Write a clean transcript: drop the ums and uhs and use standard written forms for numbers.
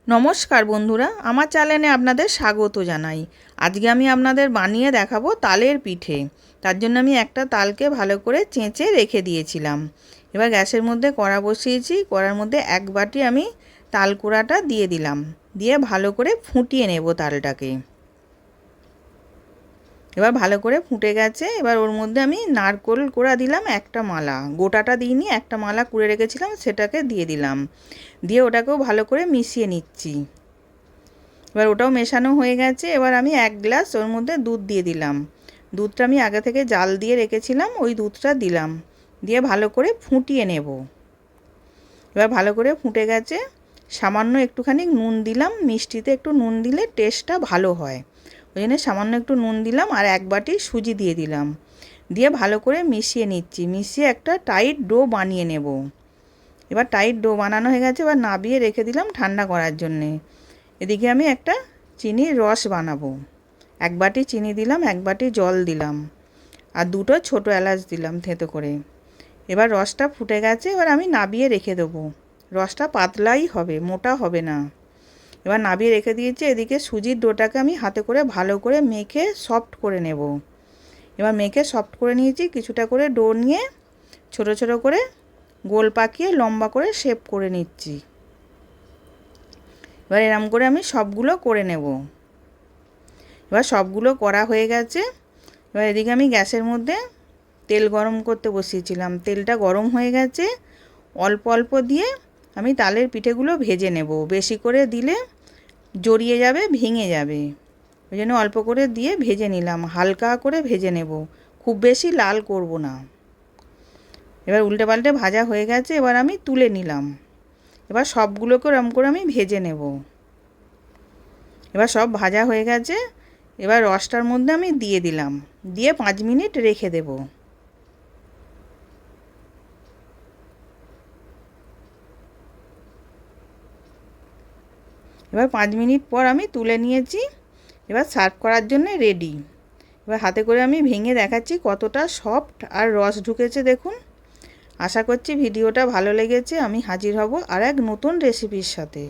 নমস্কার বন্ধুরা, আমার চ্যানেলে আপনাদের স্বাগত জানাই। আজকে আমি আপনাদের বানিয়ে দেখাবো তালের পিঠে। তার জন্য আমি একটা তালকে ভালো করে চেঁচে রেখে দিয়েছিলাম। এবার গ্যাসের মধ্যে কড়া বসিয়েছি। কড়ার মধ্যে এক বাটি আমি তাল কুড়াটা দিয়ে দিলাম, দিয়ে ভালো করে ফুটিয়ে নেব তালটাকে। এবার ভালো করে ফুটে গেছে। এবার ওর মধ্যে আমি নারকেল কোড়া দিলাম একটা মালা, গোটাটা দিইনি, একটা মালা কুড়ে রেখেছিলাম সেটাকে দিয়ে দিলাম। দিয়ে ওটাকেও ভালো করে মিশিয়ে নিচ্ছি। এবার ওটাও মেশানো হয়ে গেছে। এবার আমি 1 গ্লাস ওর মধ্যে দুধ দিয়ে দিলাম। দুধটা আমি আগে থেকে জাল দিয়ে রেখেছিলাম, ওই দুধটা দিলাম, দিয়ে ভালো করে ফুটিয়ে নেব। এবার ভালো করে ফুটে গেছে। সামান্য একটুখানি নুন দিলাম, মিষ্টিতে একটু নুন দিলে টেস্টটা ভালো হয়, ওই জন্য সামান্য একটু নুন দিলাম। আর 1 বাটি সুজি দিয়ে দিলাম, দিয়ে ভালো করে মিশিয়ে নিচ্ছি। মিশিয়ে একটা টাইট ডো বানিয়ে নেব। এবার টাইট ডো বানানো হয়ে গেছে। এবার নাবিয়ে রেখে দিলাম ঠান্ডা করার জন্যে। এদিকে আমি একটা চিনির রস বানাবো। 1 বাটি চিনি দিলাম, 1 বাটি জল দিলাম, আর 2টো ছোটো এলাচ দিলাম থেঁতো করে। এবার রসটা ফুটে গেছে। এবার আমি নাবিয়ে রেখে দেবো। রসটা পাতলাই হবে, মোটা হবে না। এবার নাবিয়ে রেখে দিয়েছি। এদিকে সুজির ডোটাকে আমি হাতে করে ভালো করে মেখে সফট করে নেব। এবার মেখে সফট করে নিয়েছি। কিছুটা করে ডো নিয়ে ছোট ছোট করে গোল পাকিয়ে লম্বা করে শেপ করে নিচ্ছি। এবার এরম করে আমি সবগুলো করে নেব। এবার সবগুলো করা হয়ে গেছে। এবার এদিকে আমি গ্যাসের মধ্যে তেল গরম করতে বসিয়েছিলাম। তেলটা গরম হয়ে গেছে। অল্প অল্প দিয়ে আমি তালের পিঠেগুলো ভেজে নেব। বেশি করে দিলে জড়িয়ে যাবে, ভেঙে যাবে, ওই জন্য অল্প করে দিয়ে ভেজে নিলাম। হালকা করে ভেজে নেব, খুব বেশি লাল করব না। এবার উল্টে পাল্টে ভাজা হয়ে গেছে। এবার আমি তুলে নিলাম। এবার সবগুলোকে এরম করে আমি ভেজে নেব। এবার সব ভাজা হয়ে গেছে। এবার রসটার মধ্যে আমি দিয়ে দিলাম, দিয়ে 5 মিনিট রেখে দেব। এবার 5 মিনিট পর আমি তুলে নিয়েছি। এবার সার্ভ করার জন্য রেডি। এবার হাতে করে আমি ভেঙে দেখাচ্ছি কতটা সফট আর রস ঢুকেছে দেখুন। আশা করছি ভিডিওটা ভালো লেগেছে। আমি হাজির হব আর এক নতুন রেসিপির সাথে।